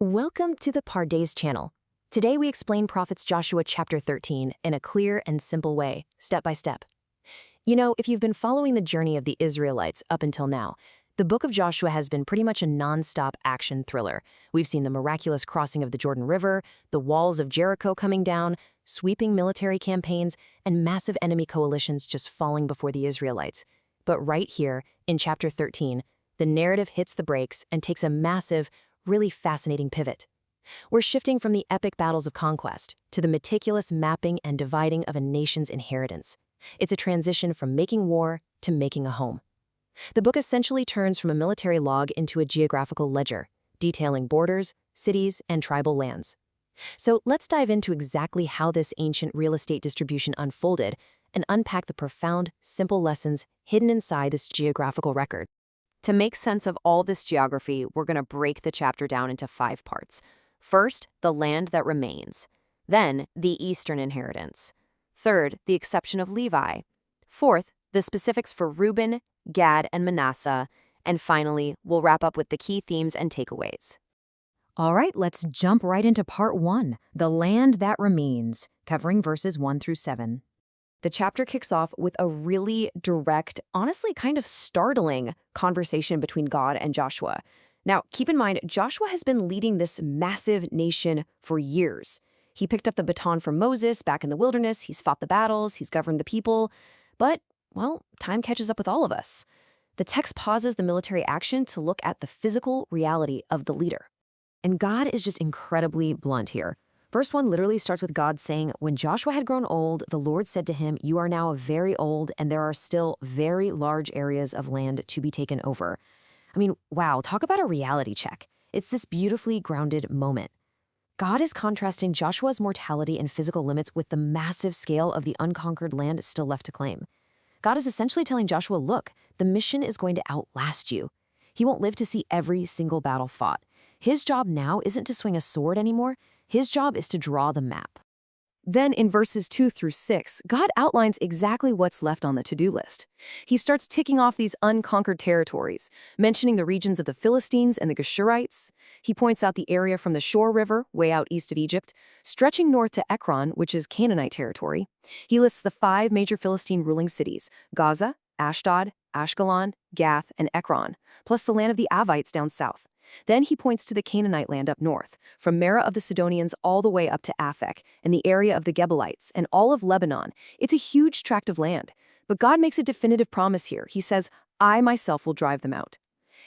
Welcome to the Pardes channel. Today we explain Prophets Joshua chapter 13 in a clear and simple way, step by step. You know, if you've been following the journey of the Israelites up until now, the book of Joshua has been pretty much a non-stop action thriller. We've seen the miraculous crossing of the Jordan River, the walls of Jericho coming down, sweeping military campaigns, and massive enemy coalitions just falling before the Israelites. But right here, in chapter 13, the narrative hits the brakes and takes a massive, really fascinating pivot. We're shifting from the epic battles of conquest to the meticulous mapping and dividing of a nation's inheritance. It's a transition from making war to making a home. The book essentially turns from a military log into a geographical ledger, detailing borders, cities, and tribal lands. So let's dive into exactly how this ancient real estate distribution unfolded and unpack the profound, simple lessons hidden inside this geographical record. To make sense of all this geography, we're going to break the chapter down into 5 parts. First, the land that remains. Then, the eastern inheritance. Third, the exception of Levi. Fourth, the specifics for Reuben, Gad, and Manasseh. And finally, we'll wrap up with the key themes and takeaways. All right, let's jump right into part 1, the land that remains, covering verses 1 through 7. The chapter kicks off with a really direct, honestly kind of startling conversation between God and Joshua. Now, keep in mind, Joshua has been leading this massive nation for years. He picked up the baton from Moses back in the wilderness, he's fought the battles, he's governed the people, but, well, time catches up with all of us. The text pauses the military action to look at the physical reality of the leader. And God is just incredibly blunt here. Verse 1 literally starts with God saying, "When Joshua had grown old, the Lord said to him, 'You are now very old, and there are still very large areas of land to be taken over.'" I mean, wow, talk about a reality check. It's this beautifully grounded moment. God is contrasting Joshua's mortality and physical limits with the massive scale of the unconquered land still left to claim. God is essentially telling Joshua, look, the mission is going to outlast you. He won't live to see every single battle fought. His job now isn't to swing a sword anymore. His job is to draw the map. Then in verses 2 through 6, God outlines exactly what's left on the to-do list. He starts ticking off these unconquered territories, mentioning the regions of the Philistines and the Geshurites. He points out the area from the Shore River, way out east of Egypt, stretching north to Ekron, which is Canaanite territory. He lists the 5 major Philistine ruling cities, Gaza, Ashdod, Ashkelon, Gath, and Ekron, plus the land of the Avites down south. Then he points to the Canaanite land up north, from Mara of the Sidonians all the way up to Aphek, and the area of the Gebalites, and all of Lebanon. It's a huge tract of land. But God makes a definitive promise here. He says, I myself will drive them out.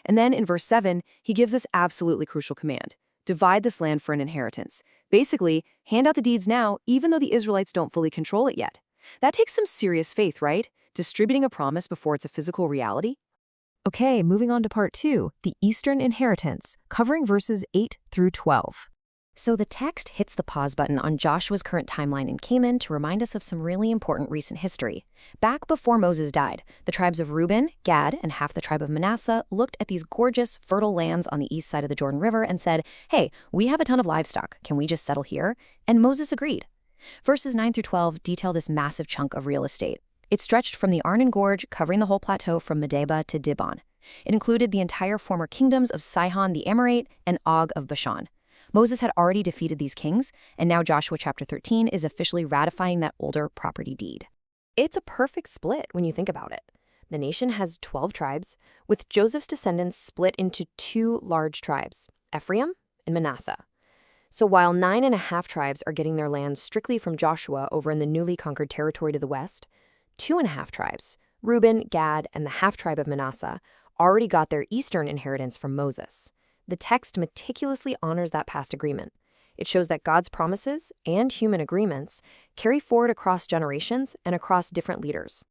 And then in verse 7, he gives this absolutely crucial command. Divide this land for an inheritance. Basically, hand out the deeds now, even though the Israelites don't fully control it yet. That takes some serious faith, right? Distributing a promise before it's a physical reality. Okay, moving on to part 2, the eastern inheritance, covering verses 8 through 12. So the text hits the pause button on Joshua's current timeline in Canaan to remind us of some really important recent history. Back before Moses died, the tribes of Reuben, Gad, and half the tribe of Manasseh looked at these gorgeous, fertile lands on the east side of the Jordan River and said, hey, we have a ton of livestock. Can we just settle here? And Moses agreed. Verses 9 through 12 detail this massive chunk of real estate. It stretched from the Arnon Gorge, covering the whole plateau from Medeba to Dibon. It included the entire former kingdoms of Sihon the Amorite and Og of Bashan. Moses had already defeated these kings, and now Joshua chapter 13 is officially ratifying that older property deed. It's a perfect split when you think about it. The nation has 12 tribes, with Joseph's descendants split into 2 large tribes, Ephraim and Manasseh. So while 9.5 tribes are getting their land strictly from Joshua over in the newly conquered territory to the west, 2.5 tribes, Reuben, Gad, and the half-tribe of Manasseh, already got their eastern inheritance from Moses. The text meticulously honors that past agreement. It shows that God's promises and human agreements carry forward across generations and across different leaders.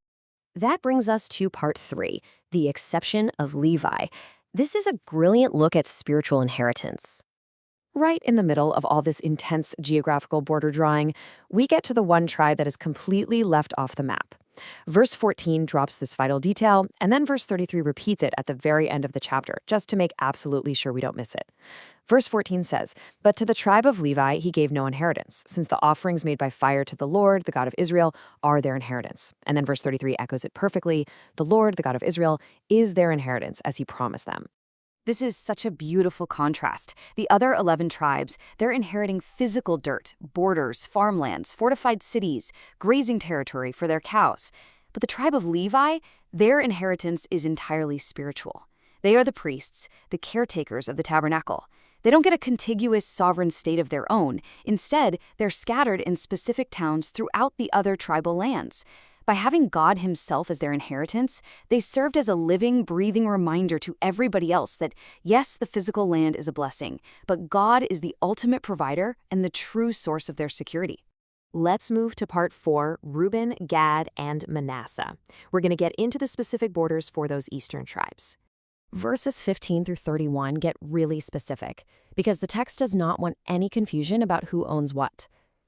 That brings us to part 3, the exception of Levi. This is a brilliant look at spiritual inheritance. Right in the middle of all this intense geographical border drawing, we get to the one tribe that is completely left off the map. Verse 14 drops this vital detail, and then verse 33 repeats it at the very end of the chapter, just to make absolutely sure we don't miss it. Verse 14 says, "But to the tribe of Levi he gave no inheritance, since the offerings made by fire to the Lord, the God of Israel, are their inheritance." And then verse 33 echoes it perfectly. The Lord, the God of Israel, is their inheritance, as he promised them. This is such a beautiful contrast. The other 11 tribes, they're inheriting physical dirt, borders, farmlands, fortified cities, grazing territory for their cows. But the tribe of Levi, their inheritance is entirely spiritual. They are the priests, the caretakers of the tabernacle. They don't get a contiguous sovereign state of their own. Instead, they're scattered in specific towns throughout the other tribal lands. By having God himself as their inheritance, they served as a living, breathing reminder to everybody else that, yes, the physical land is a blessing, but God is the ultimate provider and the true source of their security. Let's move to part 4, Reuben, Gad, and Manasseh. We're going to get into the specific borders for those eastern tribes. Verses 15 through 31 get really specific, because the text does not want any confusion about who owns what.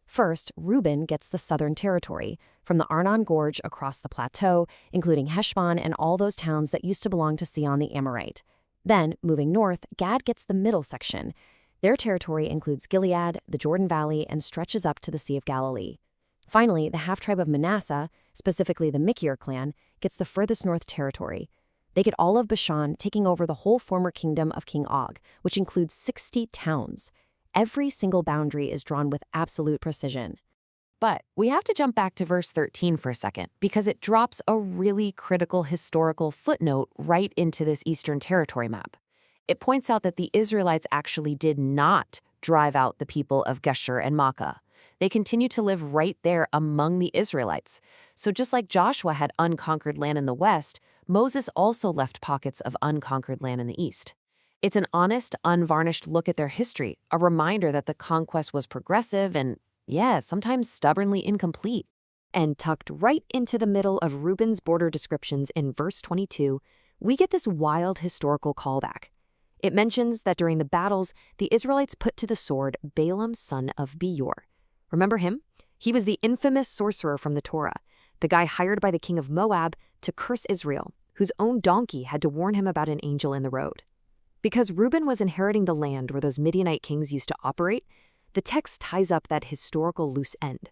First, Reuben gets the southern territory, from the Arnon Gorge across the plateau, including Heshbon and all those towns that used to belong to Sihon the Amorite. Then, moving north, Gad gets the middle section. Their territory includes Gilead, the Jordan Valley, and stretches up to the Sea of Galilee. Finally, the half-tribe of Manasseh, specifically the Machir clan, gets the furthest north territory. They get all of Bashan, taking over the whole former kingdom of King Og, which includes 60 towns. Every single boundary is drawn with absolute precision. But we have to jump back to verse 13 for a second, because it drops a really critical historical footnote right into this Eastern Territory map. It points out that the Israelites actually did not drive out the people of Geshur and Makkah. They continue to live right there among the Israelites. So just like Joshua had unconquered land in the west, Moses also left pockets of unconquered land in the east. It's an honest, unvarnished look at their history, a reminder that the conquest was progressive and, yeah, sometimes stubbornly incomplete. And tucked right into the middle of Reuben's border descriptions in verse 22, we get this wild historical callback. It mentions that during the battles, the Israelites put to the sword Balaam son of Beor. Remember him? He was the infamous sorcerer from the Torah, the guy hired by the king of Moab to curse Israel, whose own donkey had to warn him about an angel in the road. Because Reuben was inheriting the land where those Midianite kings used to operate, the text ties up that historical loose end.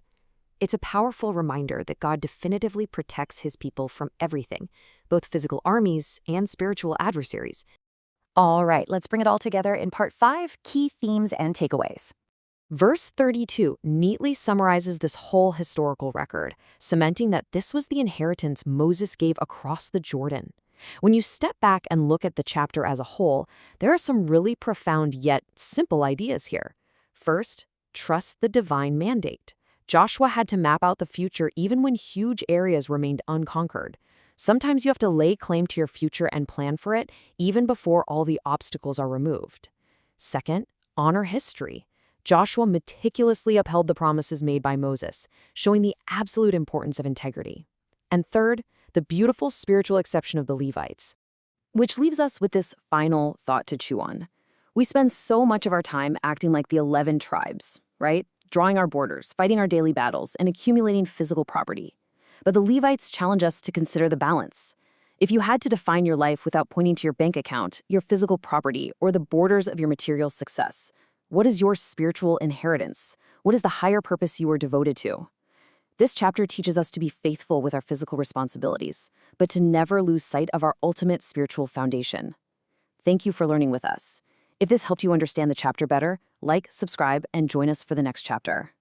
It's a powerful reminder that God definitively protects his people from everything, both physical armies and spiritual adversaries. All right, let's bring it all together in part 5, key themes and takeaways. Verse 32 neatly summarizes this whole historical record, cementing that this was the inheritance Moses gave across the Jordan. When you step back and look at the chapter as a whole, there are some really profound yet simple ideas here. First, trust the divine mandate. Joshua had to map out the future even when huge areas remained unconquered. Sometimes you have to lay claim to your future and plan for it even before all the obstacles are removed. Second, honor history. Joshua meticulously upheld the promises made by Moses, showing the absolute importance of integrity. And third, the beautiful spiritual exception of the Levites. Which leaves us with this final thought to chew on. We spend so much of our time acting like the 11 tribes, right? Drawing our borders, fighting our daily battles, and accumulating physical property. But the Levites challenge us to consider the balance. If you had to define your life without pointing to your bank account, your physical property, or the borders of your material success, what is your spiritual inheritance? What is the higher purpose you are devoted to? This chapter teaches us to be faithful with our physical responsibilities, but to never lose sight of our ultimate spiritual foundation. Thank you for learning with us. If this helped you understand the chapter better, like, subscribe, and join us for the next chapter.